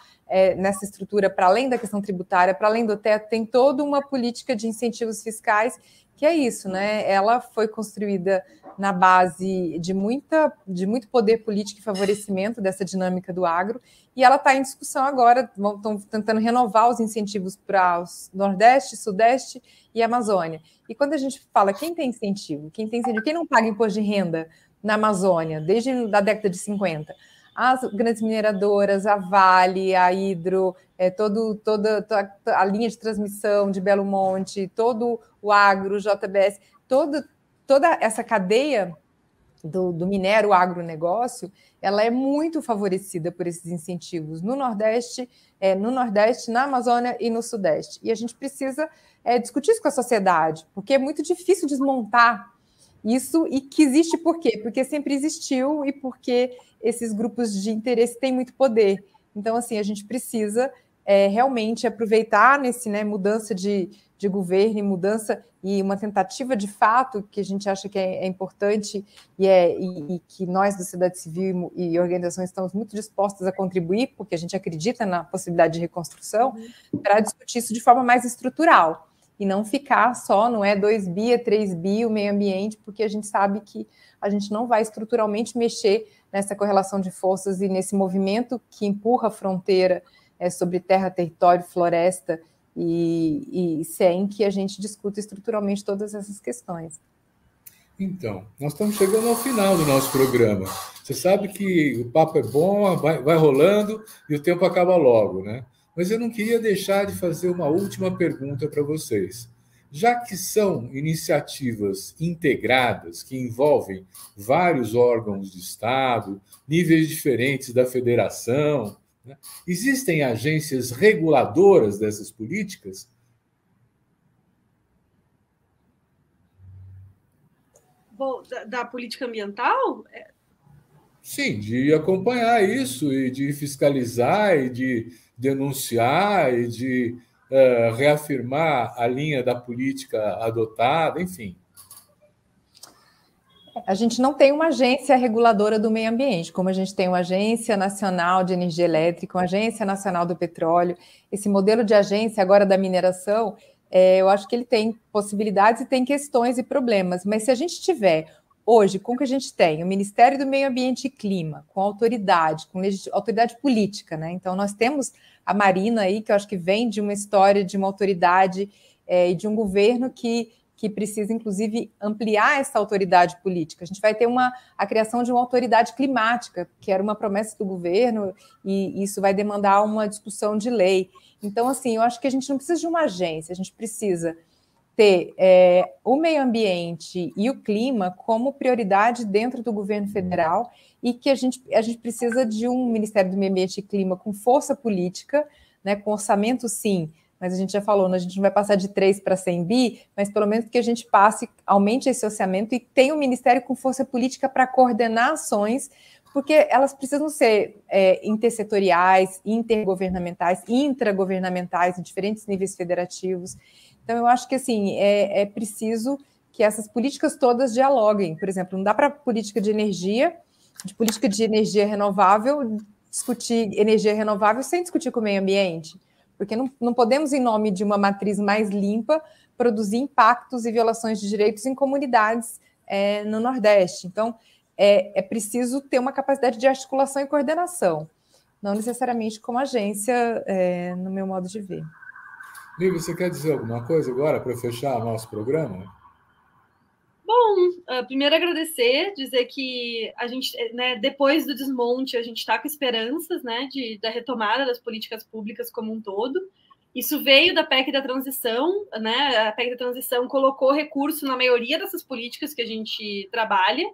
nessa estrutura, para além da questão tributária, para além do teto, tem toda uma política de incentivos fiscais, que é isso, né? Ela foi construída na base de muito poder político e favorecimento dessa dinâmica do agro, e ela está em discussão agora, estão tentando renovar os incentivos para o Nordeste, Sudeste e Amazônia. E quando a gente fala quem tem incentivo, quem não paga imposto de renda na Amazônia, desde a década de 50, as grandes mineradoras, a Vale, a Hidro, toda a linha de transmissão de Belo Monte, todo o agro, o JBS, toda essa cadeia do minério agronegócio, ela é muito favorecida por esses incentivos no Nordeste, na Amazônia e no Sudeste. E a gente precisa discutir isso com a sociedade, porque é muito difícil desmontar isso, e que existe por quê? Porque sempre existiu e porque esses grupos de interesse têm muito poder. Então, assim, a gente precisa realmente aproveitar nesse, né, mudança de governo, mudança e uma tentativa de fato que a gente acha que é importante e que nós, da sociedade civil e organizações, estamos muito dispostas a contribuir, porque a gente acredita na possibilidade de reconstrução, para discutir isso de forma mais estrutural. E não ficar só, não é 2 bi, 3 bi, o meio ambiente, porque a gente sabe que a gente não vai estruturalmente mexer nessa correlação de forças e nesse movimento que empurra a fronteira sobre terra, território, floresta, e sem que a gente discuta estruturalmente todas essas questões. Então, nós estamos chegando ao final do nosso programa. Você sabe que o papo é bom, vai rolando e o tempo acaba logo, né? Mas eu não queria deixar de fazer uma última pergunta para vocês. Já que são iniciativas integradas, que envolvem vários órgãos de Estado, níveis diferentes da federação, né? Existem agências reguladoras dessas políticas? Da política ambiental? Sim, de acompanhar isso e de fiscalizar e de denunciar e de reafirmar a linha da política adotada, enfim. A gente não tem uma agência reguladora do meio ambiente, como a gente tem uma Agência Nacional de Energia Elétrica, uma Agência Nacional do Petróleo. Esse modelo de agência agora da mineração, eu acho que ele tem possibilidades e tem questões e problemas, mas se a gente tiver hoje, com o que a gente tem, o Ministério do Meio Ambiente e Clima, com autoridade política, né? Então, nós temos a Marina aí, que eu acho que vem de uma história de uma autoridade e de um governo que precisa, inclusive, ampliar essa autoridade política. A gente vai ter a criação de uma autoridade climática, que era uma promessa do governo, e isso vai demandar uma discussão de lei. Então, assim, eu acho que a gente não precisa de uma agência, a gente precisa ter o meio ambiente e o clima como prioridade dentro do governo federal e que a gente precisa de um Ministério do Meio Ambiente e Clima com força política, né, com orçamento, sim, mas a gente já falou, a gente não vai passar de 3 para 100 bi, mas pelo menos que a gente aumente esse orçamento e tenha um ministério com força política para coordenar ações, porque elas precisam ser intersetoriais, intergovernamentais, intragovernamentais, em diferentes níveis federativos. Então, eu acho que assim, é preciso que essas políticas todas dialoguem. Por exemplo, não dá para política de energia renovável, discutir energia renovável sem discutir com o meio ambiente. Porque não podemos, em nome de uma matriz mais limpa, produzir impactos e violações de direitos em comunidades no Nordeste. Então, é preciso ter uma capacidade de articulação e coordenação, não necessariamente como agência, no meu modo de ver. Lívia, você quer dizer alguma coisa agora para fechar o nosso programa? Bom, primeiro agradecer, dizer que a gente, né, depois do desmonte, a gente está com esperanças, né, da retomada das políticas públicas como um todo. Isso veio da PEC da transição, né? A PEC da transição colocou recurso na maioria dessas políticas que a gente trabalha,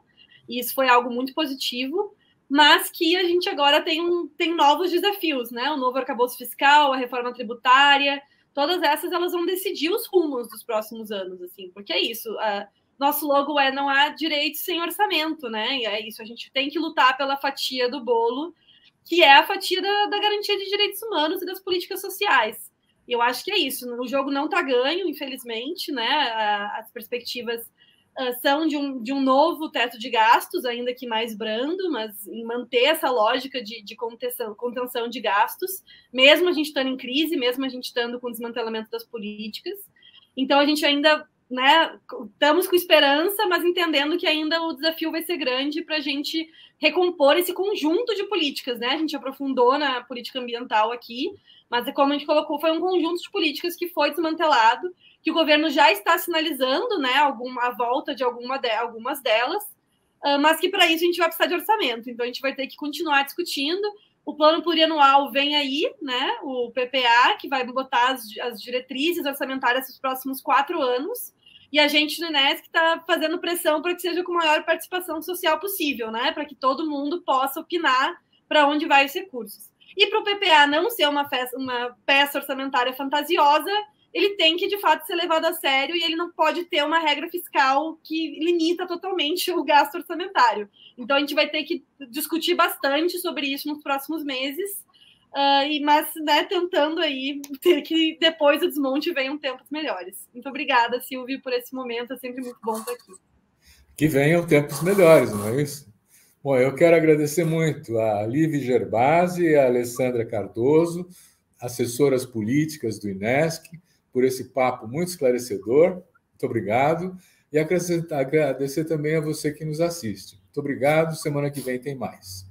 e isso foi algo muito positivo, mas que a gente agora tem novos desafios, né? O novo arcabouço fiscal, a reforma tributária, todas essas elas vão decidir os rumos dos próximos anos, assim, porque é isso. Nosso logo não há direitos sem orçamento, né? E é isso, a gente tem que lutar pela fatia do bolo, que é a fatia da garantia de direitos humanos e das políticas sociais. E eu acho que é isso. O jogo não está ganho, infelizmente, né? As perspectivas são de um novo teto de gastos, ainda que mais brando, mas em manter essa lógica de contenção de gastos, mesmo a gente estando em crise, mesmo a gente estando com o desmantelamento das políticas. Então, a gente ainda, né, estamos com esperança, mas entendendo que ainda o desafio vai ser grande para a gente recompor esse conjunto de políticas, né? A gente aprofundou na política ambiental aqui, mas como a gente colocou, foi um conjunto de políticas que foi desmantelado, que o governo já está sinalizando, né, a volta de algumas delas, mas que para isso a gente vai precisar de orçamento. Então a gente vai ter que continuar discutindo. O plano plurianual vem aí, né, o PPA, que vai botar as diretrizes orçamentárias para os próximos 4 anos, e a gente no INESC está fazendo pressão para que seja com a maior participação social possível, né, para que todo mundo possa opinar para onde vai os recursos. E para o PPA não ser uma peça orçamentária fantasiosa, ele tem que, de fato, ser levado a sério e ele não pode ter uma regra fiscal que limita totalmente o gasto orçamentário. Então, a gente vai ter que discutir bastante sobre isso nos próximos meses, mas, né, tentando aí ter que, depois do desmonte, venham tempos melhores. Muito obrigada, Silvio, por esse momento. É sempre muito bom estar aqui. Que venham tempos melhores, não é isso? Bom, eu quero agradecer muito a Lívia Gerbasi e a Alessandra Cardoso, assessoras políticas do INESC, por esse papo muito esclarecedor. Muito obrigado. E agradecer também a você que nos assiste. Muito obrigado. Semana que vem tem mais.